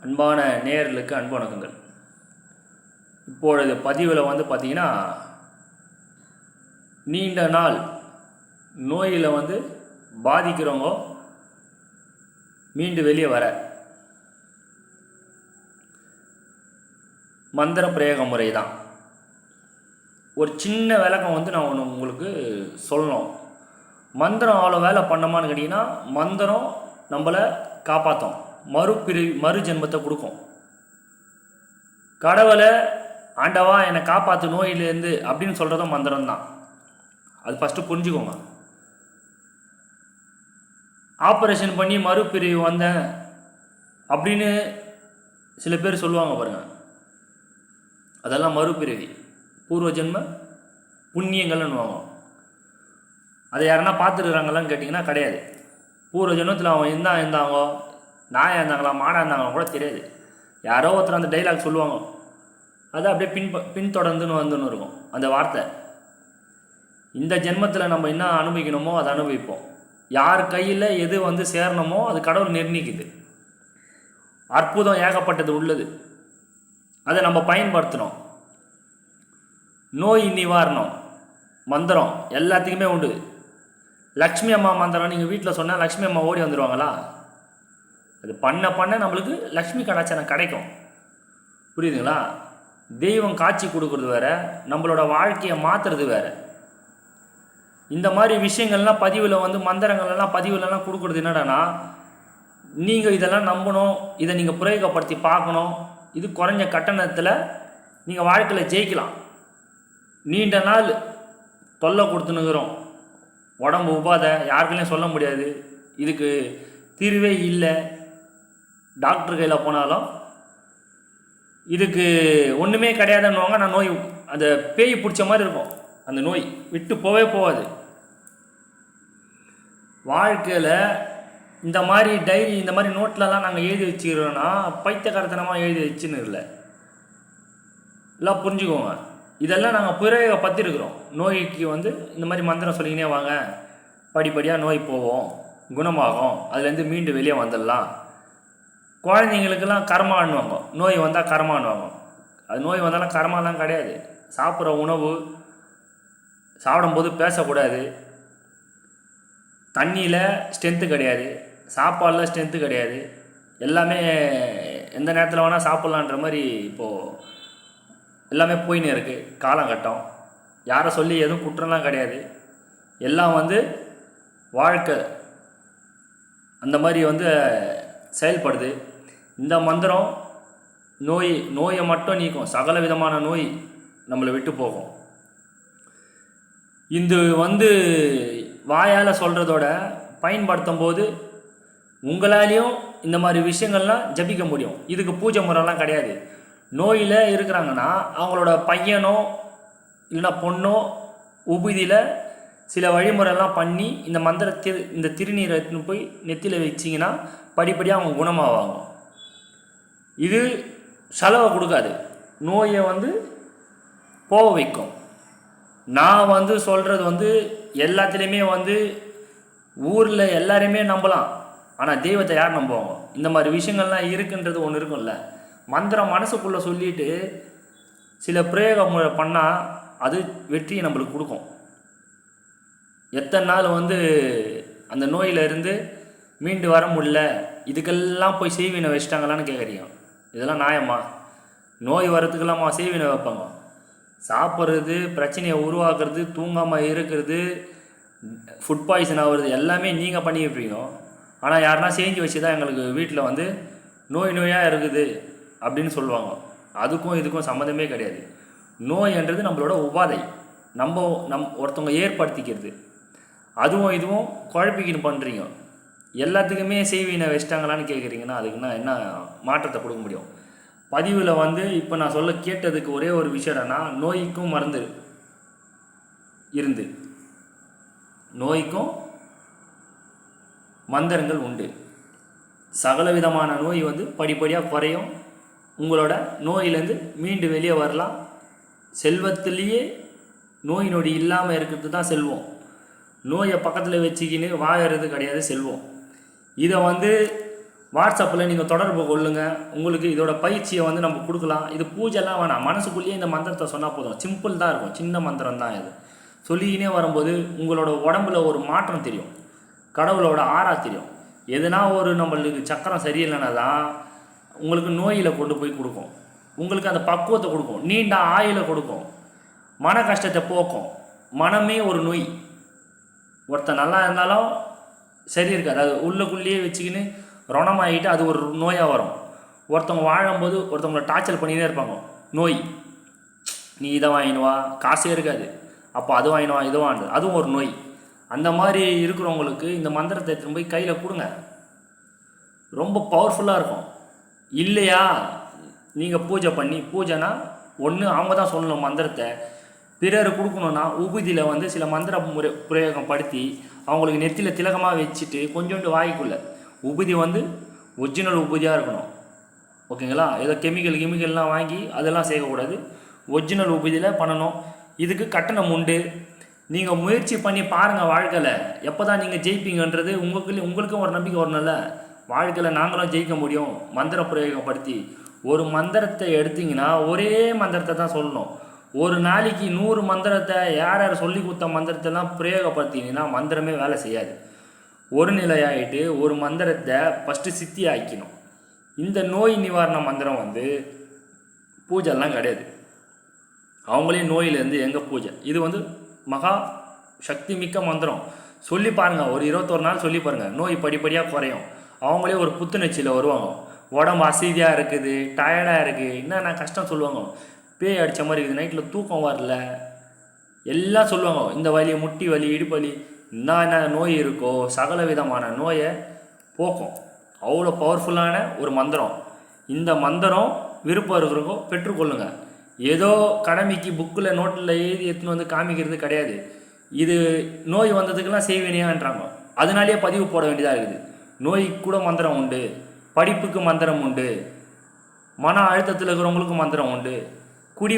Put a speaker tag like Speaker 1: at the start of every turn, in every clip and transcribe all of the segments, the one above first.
Speaker 1: அன்பான நேயர்களுக்கு அன்பு வணக்கங்கள். இப்பொழுது பதிவில் பார்த்தீங்கன்னா, நீண்ட நாள் நோயில் பாதிக்கிறவங்க மீண்டு வெளியே வர மந்திர பிரயோக முறை தான். ஒரு சின்ன விளக்கம் நான் ஒன்று உங்களுக்கு சொல்லணும். மந்திரம் அவ்வளோ வேலை பண்ணமான்னு கேட்டிங்கன்னா, மந்திரம் நம்மளை காப்பாற்றும், மறு ஜென்மத்தை கொடுக்கும். கடவுளை ஆண்டவா என்னை காப்பாற்று நோயிலேருந்து அப்படின்னு சொல்கிறதும் மந்திரம் தான். அது ஃபஸ்ட்டு புரிஞ்சுக்கோங்க. ஆப்ரேஷன் பண்ணி மறுபிரிவு வந்தேன் அப்படின்னு சில பேர் சொல்லுவாங்க பாருங்கள். அதெல்லாம் மறுபிரிவி, பூர்வ ஜென்ம புண்ணியங்கள்னுவாங்க. அதை யாருன்னா பார்த்துருக்குறாங்களான்னு கேட்டிங்கன்னா கிடையாது. பூர்வ ஜென்மத்தில் அவன் இருந்தாங்கோ, நாயாக இருந்தாங்களா மாடாக இருந்தாங்களா கூட தெரியாது. யாரோ ஒருத்தர் அந்த டைலாக் சொல்லுவாங்க, அது அப்படியே பின்தொடர்ந்துன்னு வந்துன்னு இருக்கும் அந்த வார்த்தை. இந்த ஜென்மத்தில் நம்ம என்ன அனுபவிக்கணுமோ அதை அனுபவிப்போம். யார் கையில் எது சேரணுமோ அது கடவுள் நிர்ணயிக்குது. அற்புதம் ஏகப்பட்டது உள்ளது, அதை நம்ம பயன்படுத்தணும். நோய் நிவாரணம் மந்திரம் எல்லாத்துக்குமே உண்டு. லக்ஷ்மி அம்மா மந்திரம் நீங்கள் வீட்டில் சொன்னால் லக்ஷ்மி அம்மா ஓடி வந்துடுவாங்களா? அது பண்ண நம்மளுக்கு லக்ஷ்மி கடாச்சாரம் கிடைக்கும். புரியுதுங்களா? தெய்வம் காட்சி கொடுக்குறது வேறு, நம்மளோட வாழ்க்கையை மாற்றுறது வேறு. இந்த மாதிரி விஷயங்கள்லாம் பதிவில் மந்திரங்கள்லாம் பதிவுலலாம் கொடுக்குறது என்னடானா, நீங்கள் இதெல்லாம் நம்பணும், இதை நீங்கள் பிரயோகப்படுத்தி பார்க்கணும். இது குறைஞ்ச கட்டணத்தில் நீங்கள் வாழ்க்கையில் ஜெயிக்கலாம். நீண்ட நாள் தொல்லை கொடுத்துனுக்குறோம், உடம்பு உபாதை யாருக்குலையும் சொல்ல முடியாது, இதுக்கு தீர்வே இல்லை. டாக்டர் கையில் போனாலும் இதுக்கு ஒன்றுமே கிடையாதுன்னுவாங்க. நான் நோய் அந்த பேய் பிடிச்ச மாதிரி இருக்கும், அந்த நோய் விட்டு போகாது. வாழ்க்கையில் இந்த மாதிரி டைரி இந்த மாதிரி நோட்லலாம் நாங்கள் எழுதி வச்சுக்கிறோன்னா பைத்தியக்காரத்தனமாக எழுதி வச்சுன்னு இல்லை. எல்லாம் புரிஞ்சுக்கோங்க. இதெல்லாம் நாங்கள் பிரயோகப்படுத்திருக்கிறோம். நோய்க்கு இந்த மாதிரி மந்திரம் சொல்லிக்கினே வாங்க, படிப்படியாக நோய் போவோம், குணமாகும், அதுலேருந்து மீண்டு வெளியே வந்துடலாம். குழந்தைங்களுக்கெல்லாம் கர்மான்னுவாங்க. நோய் வந்தால் கர்மான்னுவாங்க. அது நோய் வந்தாலும் கர்மாலாம் கிடையாது. சாப்பிட்ற உணவு, சாப்பிடும்போது பேசக்கூடாது, தண்ணியில் ஸ்ட்ரென்த்து கிடையாது, சாப்பாடில் ஸ்ட்ரென்த்து கிடையாது. எல்லாமே எந்த நேரத்தில் வேணால் சாப்பிட்லான்ற மாதிரி இப்போது எல்லாமே போயின்னு இருக்குது காலகட்டம். யாரை சொல்லி எதுவும் குற்றம்லாம் கிடையாது. எல்லாம் வாழ்க்கை அந்த மாதிரி செயல்படுது. இந்த மந்திரம் நோயை மட்டும் நீக்கும், சகல விதமான நோய் நம்மளை விட்டு போகும். இது வாயால் சொல்கிறதோட பயன்படுத்தும் போது உங்களாலேயும் இந்த மாதிரி விஷயங்கள்லாம் ஜபிக்க முடியும். இதுக்கு பூஜை முறைலாம் கிடையாது. நோயில் இருக்கிறாங்கன்னா அவங்களோட பையனோ இல்லைன்னா பொண்ணோ உபதியில் சில வழிமுறைலாம் பண்ணி இந்த இந்த திருநீரை எடுத்துன்னு போய் நெத்தியில் வச்சிங்கன்னா படிப்படியாக அவங்க குணமாவாங்க. இது செலவை கொடுக்காது, நோயை போக வைக்கும். நான் சொல்கிறது எல்லாத்துலேயுமே ஊரில் எல்லாரையுமே நம்பலாம், ஆனால் தெய்வத்தை யார் நம்புவாங்க? இந்த மாதிரி விஷயங்கள்லாம் இருக்குன்றது ஒன்று இருக்கும்ல. மந்திரம் மனசுக்குள்ளே சொல்லிட்டு சில பிரயோக முறை பண்ணால் அது வெற்றியை நம்மளுக்கு கொடுக்கும். எத்தனை நாள் அந்த நோயிலிருந்து மீண்டு வர முடியல, இதுக்கெல்லாம் போய் செய்வினை வச்சிட்டாங்களான்னு கேட்குறீங்க. இதெல்லாம் நியாயமா? நோய் வரத்துக்கெல்லாமா செய்வினை வைப்பாங்க? சாப்பிட்றது, பிரச்சனையை உருவாக்குறது, தூங்காமல் இருக்கிறது, ஃபுட் பாய்சன் ஆகுறது எல்லாமே நீங்கள் பண்ணி வைப்பீங்க. ஆனால் யாருன்னா செஞ்சு வச்சு தான் எங்களுக்கு வீட்டில் நோயாக இருக்குது அப்படின்னு சொல்லுவாங்க. அதுக்கும் இதுக்கும் சம்மந்தமே கிடையாது. நோய்ன்றது நம்மளோட உபாதை, ஒருத்தவங்க ஏற்படுத்திக்கிறது. அதுவும் இதுவும் குழப்பிக்கின்னு பண்ணுறீங்க. எல்லாத்துக்குமே செய்வினை வச்சிட்டாங்களான்னு கேட்குறீங்கன்னா அதுக்குன்னா என்ன மாற்றத்தை கொடுக்க முடியும்? பதிவில் இப்போ நான் சொல்ல கேட்டதுக்கு ஒரே ஒரு விஷயம் என்னன்னா, நோய்க்கும் மருந்து இருந்து நோய்க்கும் மந்திரங்கள் உண்டு. சகல விதமான நோய் படிப்படியாக குறையும். உங்களோட நோயிலேருந்து மீண்டு வெளியே வரலாம். செல்வத்திலேயே நோய் நொடி இல்லாமல் இருக்கிறது தான் செல்வம். நோயை பக்கத்தில் வச்சுக்கின்னு வாழறது கிடையாது செல்வம். இதை வாட்ஸ்அப்பில் நீங்கள் தொடர்பு கொள்ளுங்கள். உங்களுக்கு இதோட பயிற்சியை வந்து நம்ம கொடுக்கலாம். இது பூஜைலாம் வேணாம், மனசுக்குள்ளேயே இந்த மந்திரத்தை சொன்னால் போதும். சிம்பிள் தான் இருக்கும், சின்ன மந்திரம் தான் இது. சொல்லிக்கினே வரும்போது உங்களோட உடம்புல ஒரு மாற்றம் தெரியும், கடவுளோட ஆறா தெரியும். எதுனா ஒரு நம்மளுக்கு சக்கரம் சரியில்லைன்னா தான் உங்களுக்கு நோயில் கொண்டு போய் கொடுக்கும், உங்களுக்கு அந்த பக்குவத்தை கொடுக்கும், நீண்ட ஆயுளை கொடுக்கும், மன கஷ்டத்தை போக்கும். மனமே ஒரு நோய். ஒருத்தர் நல்லா இருந்தாலும் சரி இருக்காது, அது உள்ளுக்குள்ளேயே வச்சுக்கின்னு ரணமாகிட்டு அது ஒரு நோயாக வரும். ஒருத்தவங்க வாழும்போது ஒருத்தவங்களை டார்ச்சர் பண்ணினே இருப்பாங்க, நோய். நீ இதை வாங்கினுவா, காசே இருக்காது, அப்போ அது வாங்கினுவா இது வாங்க, அதுவும் ஒரு நோய். அந்த மாதிரி இருக்கிறவங்களுக்கு இந்த மந்திரத்தை எடுத்துன்னு போய் கையில் கொடுங்க, ரொம்ப பவர்ஃபுல்லாக இருக்கும். இல்லையா நீங்கள் பூஜை பண்ணி, பூஜைனா ஒன்று அவங்க தான் சொல்லணும் மந்திரத்தை, பிறர் கொடுக்கணுன்னா உபதியில் வந்து சில மந்திர பிரயோகம் படுத்தி அவங்களுக்கு நெத்தியில் திலகமாக வச்சுட்டு கொஞ்சோண்டு வாய்க்குள்ள உபதி வந்து ஒரிஜினல் உபதியாக இருக்கணும். ஓகேங்களா? ஏதோ கெமிக்கல்லாம் வாங்கி அதெல்லாம் சேர்க்கக்கூடாது, ஒரிஜினல் உபதியில் பண்ணணும். இதுக்கு கட்டணம் உண்டு. நீங்கள் முயற்சி பண்ணி பாருங்கள் வாழ்க்கையில், எப்போ தான் நீங்கள் ஜெயிப்பீங்கன்றது உங்களுக்கும் ஒரு நம்பிக்கை வரணும்ல. வாழ்க்கையில் நாங்களும் ஜெயிக்க முடியும் மந்திர பிரயோகப்படுத்தி. ஒரு மந்திரத்தை எடுத்திங்கன்னா ஒரே மந்திரத்தை தான் சொல்லணும். ஒரு நாளைக்கு 100 மந்திரத்தை யார் யார் சொல்லி கொடுத்த மந்திரத்தெல்லாம் பிரயோகப்படுத்திங்கன்னா மந்திரமே வேலை செய்யாது. ஒரு நிலையாகிட்டு ஒரு மந்திரத்தை ஃபஸ்ட்டு சித்தி ஆக்கிக்கணும். இந்த நோய் நிவாரண மந்திரம் வந்து பூஜைலாம் கிடையாது, அவங்களே நோயிலேருந்து எங்கே பூஜை. இது வந்து மகா சக்தி மிக்க மந்திரம். சொல்லி பாருங்கள், ஒரு 21 நாள் சொல்லி பாருங்கள், நோய் படிப்படியாக குறையும். அவங்களே ஒரு புத்துணர்ச்சியில் வருவாங்க. உடம்பு அசதியாக இருக்குது, டயர்டாக இருக்குது, என்னென்ன கஷ்டம் சொல்லுவாங்க, பேய் அடித்த மாதிரி இருக்குது, நைட்டில் தூக்கம் வரல, எல்லாம் சொல்லுவாங்க. இந்த வலி, முட்டி வலி, இடுப்பு வலி, என்ன நோய் இருக்கோ சகல விதமான நோயை போக்கும். அவ்வளோ பவர்ஃபுல்லான ஒரு மந்திரம். இந்த மந்திரம் விருப்பம் இருக்கிறவங்க பெற்றுக்கொள்ளுங்க. ஏதோ கடமைக்கு புக்கில் நோட்டில் எழுதி எடுத்துன்னு வந்து காமிக்கிறது கிடையாது. இது நோய் வந்ததுக்கெல்லாம் செய்வேனியான்றாங்க, அதனாலேயே பதிவு போட வேண்டியதாக இருக்குது. நோய்க்கு கூட மந்திரம் உண்டு, படிப்புக்கு மந்திரம் உண்டு, மன அழுத்தத்தில் இருக்கிறவங்களுக்கு மந்திரம் உண்டு, குடி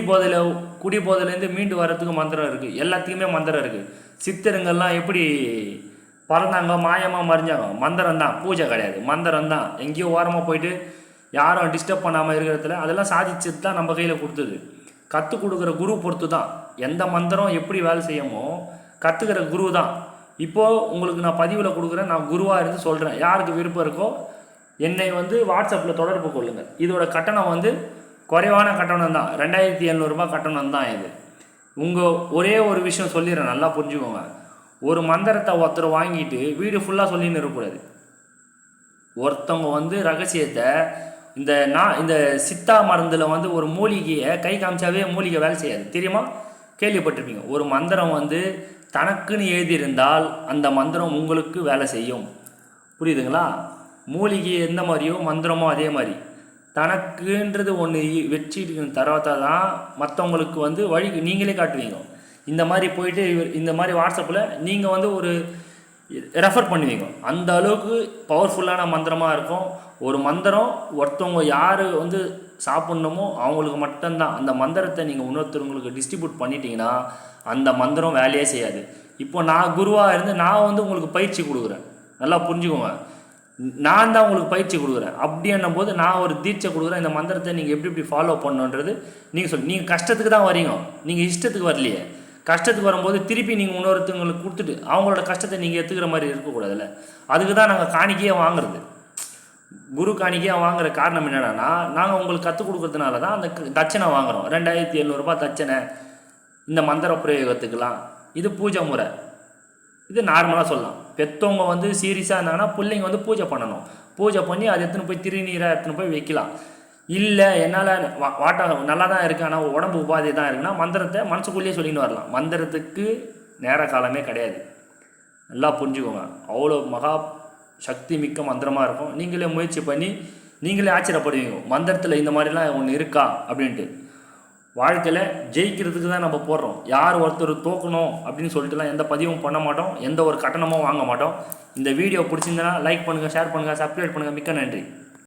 Speaker 1: போதையிலேருந்து மீண்டு வர்றதுக்கு மந்திரம் இருக்குது, எல்லாத்துக்குமே மந்திரம் இருக்குது. சித்தருங்கள்லாம் எப்படி பறந்தாங்க, மாயமாக மறைஞ்சாங்க, மந்திரம் தான், பூஜை கிடையாது, மந்திரம் தான். எங்கேயோ ஓரமாக போயிட்டு யாரும் டிஸ்டர்ப் பண்ணாமல் இருக்கிறதுல அதெல்லாம் சாதிச்சது தான் நம்ம கையில் கொடுத்தது. கற்றுக் கொடுக்குற குரு பொறுத்து தான் எந்த மந்திரம் எப்படி வேலை செய்யுமோ, கற்றுக்கிற குரு தான். இப்போது உங்களுக்கு நான் பதிவில் கொடுக்குறேன், நான் குருவாக இருந்து சொல்கிறேன். யாருக்கு விருப்பம் இருக்கோ என்னை வந்து வாட்ஸ்அப்பில் தொடர்பு கொள்ளுங்கள். இதோட கட்டணம் வந்து குறைவான கட்டணம் தான், 2700 கட்டணம் தான் இது. உங்கள் ஒரே ஒரு விஷயம் சொல்லிடுறேன், நல்லா புரிஞ்சுக்கோங்க. ஒரு மந்திரத்தை ஒருத்தர் வாங்கிட்டு வீடு ஃபுல்லாக சொல்லின்னு இருக்கக்கூடாது. ஒருத்தவங்க வந்து ரகசியத்தை இந்த சித்தா மருந்தில் வந்து ஒரு மூலிகையை கை காமிச்சாவே மூலிகை வேலை செய்யாது, தெரியுமா? கேள்விப்பட்டிருப்பீங்க. ஒரு மந்திரம் வந்து தனக்குன்னு எழுதியிருந்தால் அந்த மந்திரம் உங்களுக்கு வேலை செய்யும். புரியுதுங்களா? மூலிகை எந்த மாதிரியோ மந்திரமோ அதே மாதிரி தனக்குன்றது ஒன்று வச்சுட்டு தரவத்தா தான் மற்றவங்களுக்கு வந்து வழி நீங்களே காட்டுவீங்க. இந்த மாதிரி போயிட்டு இந்த மாதிரி வாட்ஸ்அப்பில் நீங்கள் வந்து ஒரு ரெஃபர் பண்ணுவீங்க. அந்த அளவுக்கு பவர்ஃபுல்லான மந்திரமாக இருக்கும். ஒரு மந்திரம் ஒருத்தவங்க யார் வந்து சாப்பிட்ணுமோ அவங்களுக்கு மட்டும்தான். அந்த மந்திரத்தை நீங்கள் இன்னொருத்தவங்களுக்கு டிஸ்ட்ரிபியூட் பண்ணிட்டீங்கன்னா அந்த மந்திரம் வேலையே செய்யாது. இப்போ நான் குருவாக இருந்து நான் வந்து உங்களுக்கு பயிற்சி கொடுக்குறேன், நல்லா புரிஞ்சுக்கோங்க. நான் தான் உங்களுக்கு பயிற்சி கொடுக்குறேன். அப்படி என்னும் போது நான் ஒரு தீட்சை கொடுக்குறேன். இந்த மந்திரத்தை நீங்கள் எப்படி ஃபாலோ பண்ணணுன்றது நீங்கள் கஷ்டத்துக்கு தான் வரீங்க, நீங்கள் இஷ்டத்துக்கு வரலையே. கஷ்டத்துக்கு வரும்போது திருப்பி நீங்கள் இன்னொருத்தவங்களுக்கு கொடுத்துட்டு அவங்களோட கஷ்டத்தை நீங்கள் எடுத்துக்கிற மாதிரி இருக்கக்கூடாதுல்ல. அதுக்கு தான் நாங்கள் காணிக்கையாக வாங்குறது. குரு காணிக்கையாக வாங்குற காரணம் என்னென்னா, நாங்கள் உங்களுக்கு கற்றுக் கொடுக்கறதுனால தான் அந்த தட்சணை வாங்குகிறோம். 2700 தட்சணை இந்த மந்திர பிரயோகத்துக்கெலாம். இது பூஜை முறை, இது நார்மலாக சொல்லலாம். பெற்றவங்க வந்து சீரியஸாக இருந்தாங்கன்னா பிள்ளைங்க வந்து பூஜை பண்ணணும். பூஜை பண்ணி அதை எடுத்துன்னு போய் திருநீராக எடுத்துன்னு போய் வைக்கலாம். இல்லை என்னால் நல்லா தான் இருக்குது ஆனால் உடம்பு உபாதை தான் இருக்குன்னா மந்திரத்தை மனசுக்குள்ளேயே சொல்லின்னு வரலாம். மந்திரத்துக்கு நேர காலமே கிடையாது, நல்லா புரிஞ்சுக்கோங்க. அவ்வளோ மகா சக்தி மிக்க மந்திரமாக இருக்கும். நீங்களே முயற்சி பண்ணி நீங்களே ஆச்சரியப்படுவீங்க, மந்திரத்தில் இந்த மாதிரிலாம் ஒன்று இருக்கா அப்படின்ட்டு. வாழ்க்கையில் ஜெயிக்கிறதுக்கு தான் நம்ம போடுறோம். யார் ஒருத்தர் தோக்கணும் அப்படின்னு சொல்லிட்டுலாம் எந்த பதிவும் பண்ண மாட்டோம், எந்த ஒரு கட்டணமும் வாங்க மாட்டோம். இந்த வீடியோ பிடிச்சிருந்தனா லைக் பண்ணுங்கள், ஷேர் பண்ணுங்கள், சப்ஸ்கிரைப் பண்ணுங்கள். மிக்க நன்றி.